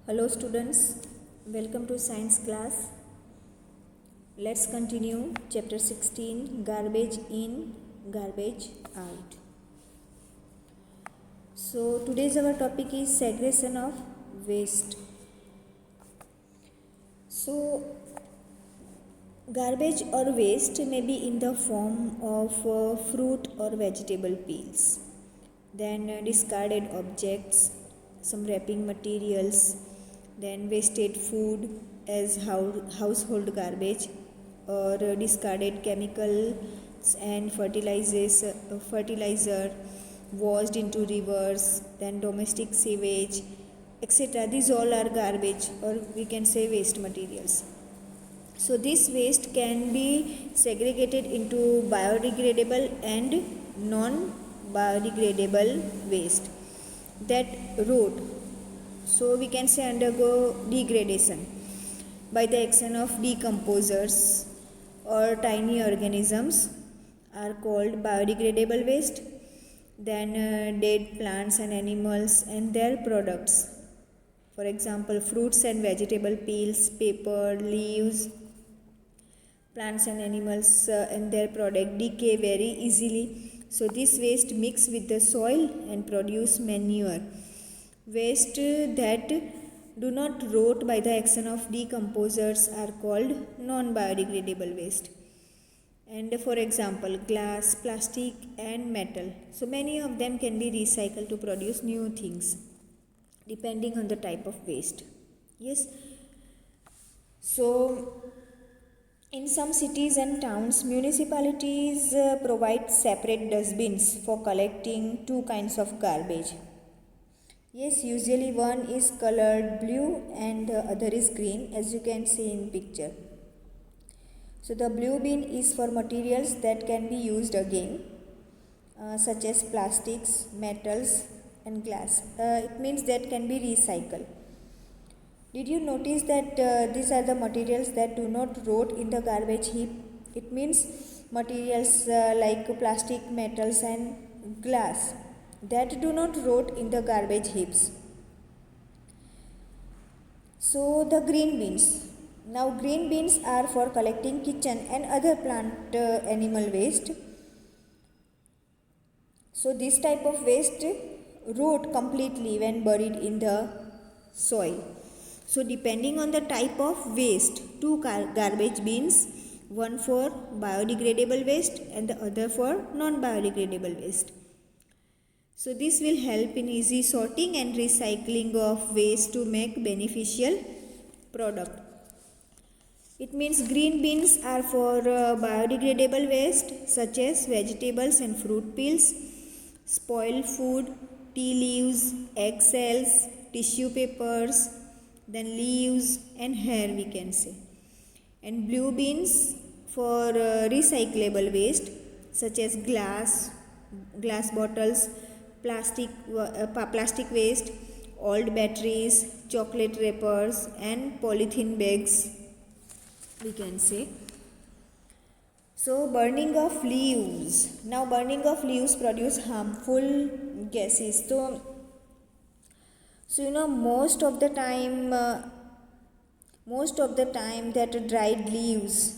Hello students, welcome to science class. Let's continue chapter 16, garbage in, garbage out. So today's our topic is segregation of waste. So garbage or waste may be in the form of fruit or vegetable peels, then discarded objects, some wrapping materials, then wasted food as household garbage, or discarded chemicals and fertilizer washed into rivers, then domestic sewage, etc. These all are garbage, or we can say waste materials. So this waste can be segregated into biodegradable and non-biodegradable waste that rot. So we can say undergo degradation by the action of decomposers or tiny organisms are called biodegradable waste. Then dead plants and animals and their products. For example, fruits and vegetable peels, paper, leaves. Plants and animals and their product decay very easily. So this waste mix with the soil and produce manure. Waste that do not rot by the action of decomposers are called non-biodegradable waste. And for example, glass, plastic and metal. So many of them can be recycled to produce new things depending on the type of waste. Yes. So in some cities and towns, municipalities provide separate dustbins for collecting two kinds of garbage. Yes, usually one is colored blue and the other is green, as you can see in picture. So the blue bin is for materials that can be used again, such as plastics, metals and glass. It means that can be recycled. Did you notice that these are the materials that do not rot in the garbage heap? It means materials like plastic, metals and glass that do not rot in the garbage heaps. So the green bins. Now green bins are for collecting kitchen and other plant animal waste. So this type of waste rot completely when buried in the soil. So depending on the type of waste, two garbage bins, one for biodegradable waste and the other for non-biodegradable waste. So this will help in easy sorting and recycling of waste to make beneficial product. It means green bins are for biodegradable waste such as vegetables and fruit peels, spoiled food, tea leaves, egg cells, tissue papers, then leaves and hair we can say. And blue bins for recyclable waste such as glass bottles, plastic waste, old batteries, chocolate wrappers and polythene bags we can say. So burning of leaves. Now burning of leaves produce harmful gases. So you know most of the time that dried leaves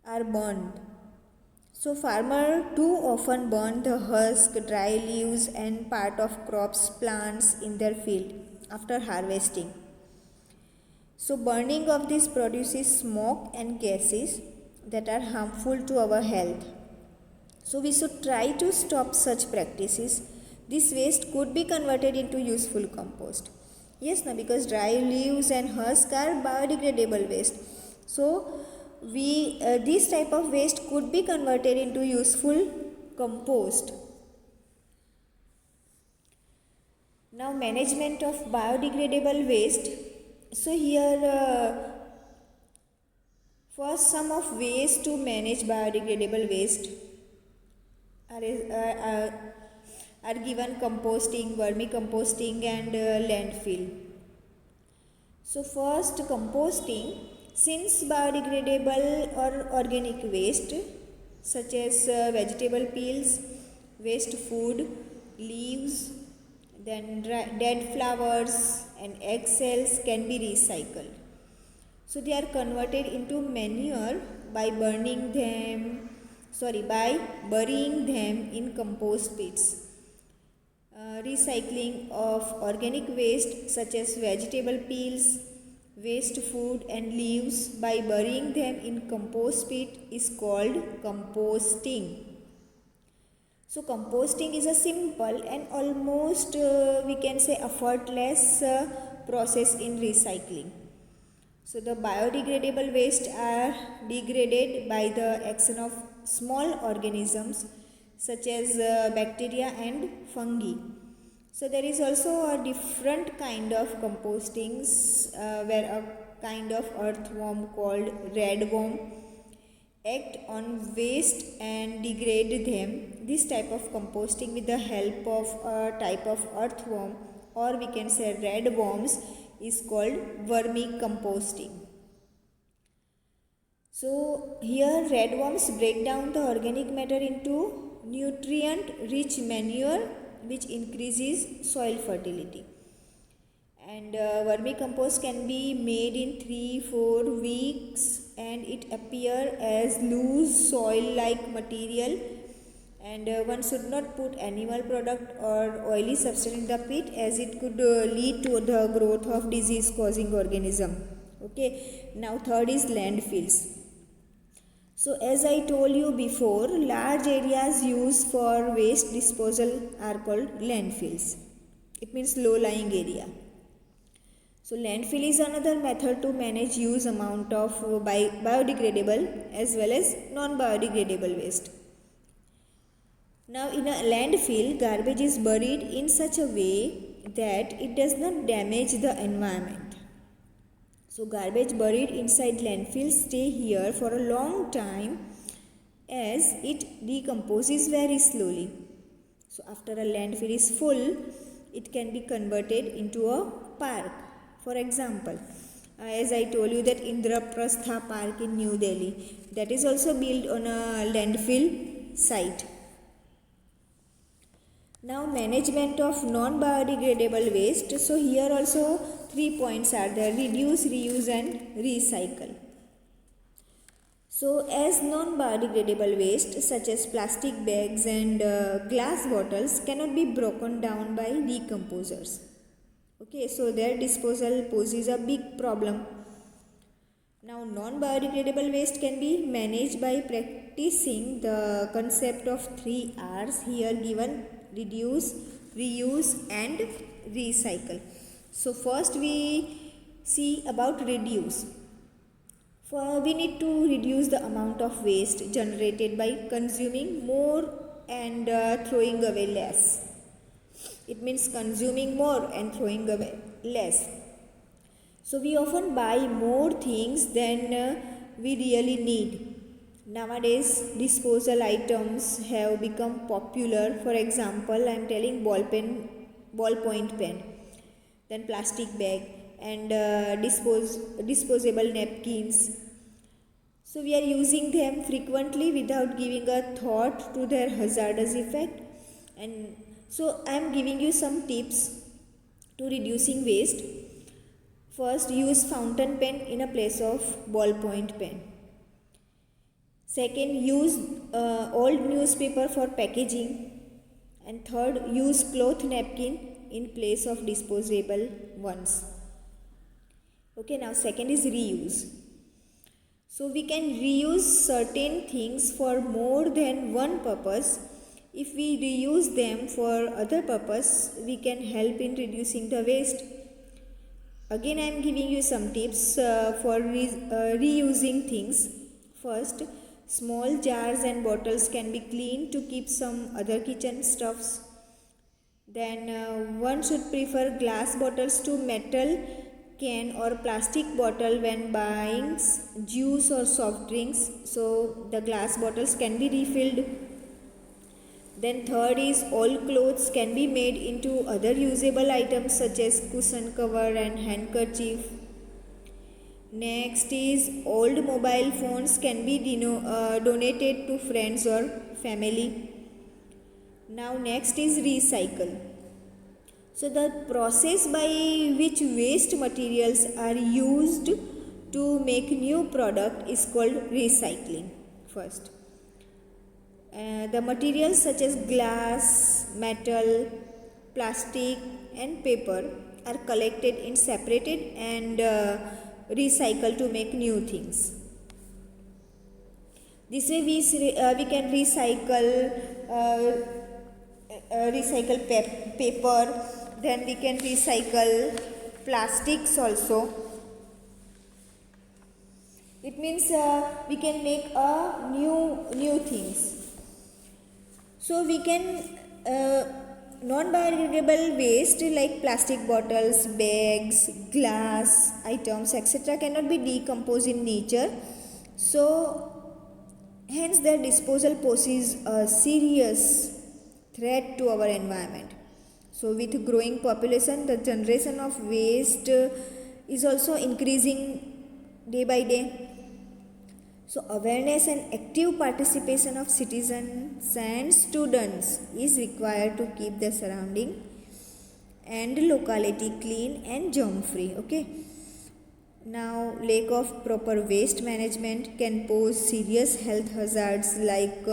are burned. So farmer too often burn the husk, dry leaves and part of crops plants in their field after harvesting. So burning of this produces smoke and gases that are harmful to our health. So we should try to stop such practices. This waste could be converted into useful compost. Yes, because dry leaves and husk are biodegradable waste. So this type of waste could be converted into useful compost. Now management of biodegradable waste. So here first some of ways to manage biodegradable waste are given: composting, vermicomposting and landfill. So first composting. Since biodegradable or organic waste such as vegetable peels, waste food, leaves, Then dead flowers and egg cells can be recycled. So they are converted into manure by by burying them in compost pits. Recycling of organic waste such as vegetable peels, waste food and leaves by burying them in compost pit is called composting. So composting is a simple and almost we can say effortless process in recycling. So the biodegradable waste are degraded by the action of small organisms such as bacteria and fungi. So there is also a different kind of compostings where a kind of earthworm called redworm act on waste and degrade them. This type of composting with the help of a type of earthworm, or we can say redworms, is called vermicomposting. So here redworms break down the organic matter into nutrient rich manure which increases soil fertility. And vermicompost can be made in 3-4 weeks and it appear as loose soil like material, and one should not put animal product or oily substance in the pit as it could lead to the growth of disease causing organism. Okay, now third is landfills. So as I told you before, large areas used for waste disposal are called landfills. It means low lying area. So landfill is another method to manage huge amount of biodegradable as well as non-biodegradable waste. Now in a landfill, garbage is buried in such a way that it does not damage the environment. So garbage buried inside landfills stay here for a long time as it decomposes very slowly. So after a landfill is full, it can be converted into a park. For example, as I told you that Indraprastha Park in New Delhi, that is also built on a landfill site. Now management of non-biodegradable waste. So here also 3 points are there: reduce, reuse and recycle. So as non-biodegradable waste such as plastic bags and glass bottles cannot be broken down by decomposers. Okay, so their disposal poses a big problem. Now non-biodegradable waste can be managed by practicing the concept of 3 R's here given: reduce, reuse and recycle. So first we see about reduce. We need to reduce the amount of waste generated by consuming more and throwing away less. It means consuming more and throwing away less. So we often buy more things than we really need. Nowadays disposal items have become popular. For example, I am telling ballpoint pen, then plastic bag and disposable napkins. So we are using them frequently without giving a thought to their hazardous effect. And so I am giving you some tips to reducing waste. First, use fountain pen in a place of ballpoint pen. Second, use old newspaper for packaging. And third, use cloth napkin in place of disposable ones. Okay, now second is reuse. So we can reuse certain things for more than one purpose. If we reuse them for other purpose, we can help in reducing the waste. Again, I am giving you some tips for reusing things. First, small jars and bottles can be cleaned to keep some other kitchen stuffs. Then one should prefer glass bottles to metal can or plastic bottle when buying juice or soft drinks. So the glass bottles can be refilled. Then third is all clothes can be made into other usable items such as cushion cover and handkerchief. Next is old mobile phones can be donated to friends or family. Now next is recycle. So the process by which waste materials are used to make new product is called recycling. First, the materials such as glass, metal, plastic and paper are collected in separated and recycled to make new things. This way we can recycle paper, then we can recycle plastics also. It means we can make a new things. So we can non-biodegradable waste like plastic bottles, bags, glass items, etc. cannot be decomposed in nature. So hence their disposal poses a serious threat to our environment. So with growing population, the generation of waste is also increasing day by day. So awareness and active participation of citizens and students is required to keep the surrounding and locality clean and germ free. Okay. Now lack of proper waste management can pose serious health hazards like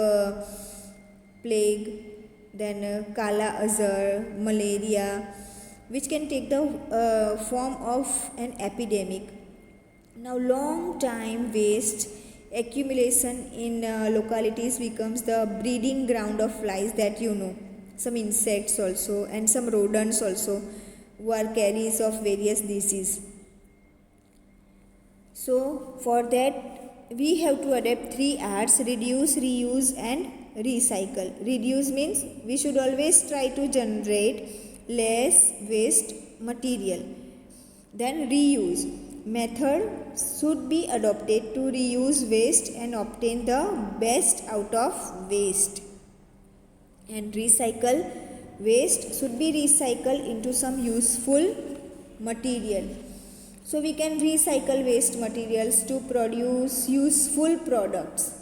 plague, then Kala Azar, malaria, which can take the form of an epidemic. Now long time waste accumulation in localities becomes the breeding ground of flies, that you know, some insects also and some rodents also who are carriers of various diseases. So for that we have to adapt 3 R's: reduce, reuse and recycle. Reduce means we should always try to generate less waste material. Then reuse method should be adopted to reuse waste and obtain the best out of waste. And recycle waste should be recycled into some useful material. So we can recycle waste materials to produce useful products.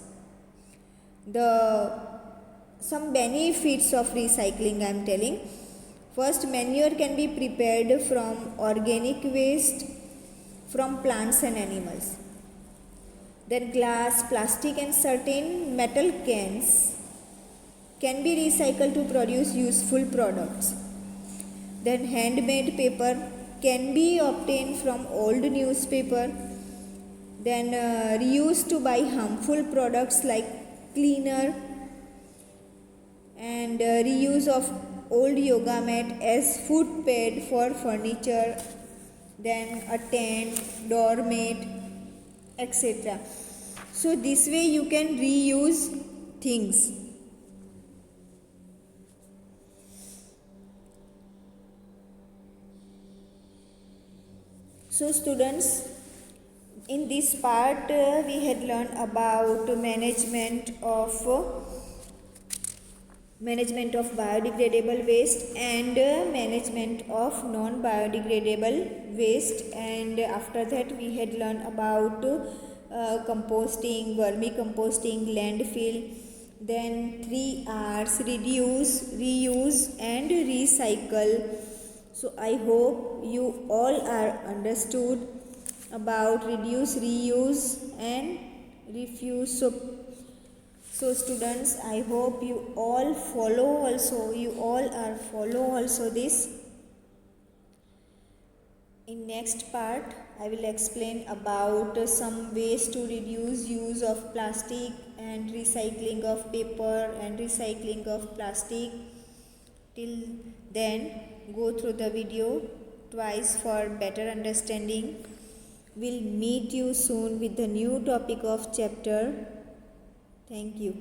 Some benefits of recycling I am telling. First, manure can be prepared from organic waste from plants and animals. Then glass, plastic and certain metal cans can be recycled to produce useful products. Then handmade paper can be obtained from old newspaper. Then reused to buy harmful products like cleaner, and reuse of old yoga mat as foot pad for furniture, then a tent, doormat, etc. So this way you can reuse things. So students, in this part we had learned about management of biodegradable waste and management of non-biodegradable waste, and after that we had learned about composting, vermicomposting, landfill, then 3 R's: reduce, reuse and recycle. So I hope you all are understood about reduce, reuse and refuse. So students, I hope you all follow also this. In next part, I will explain about some ways to reduce use of plastic and recycling of paper and recycling of plastic. Till then, go through the video twice for better understanding. We'll meet you soon with the new topic of chapter. Thank you.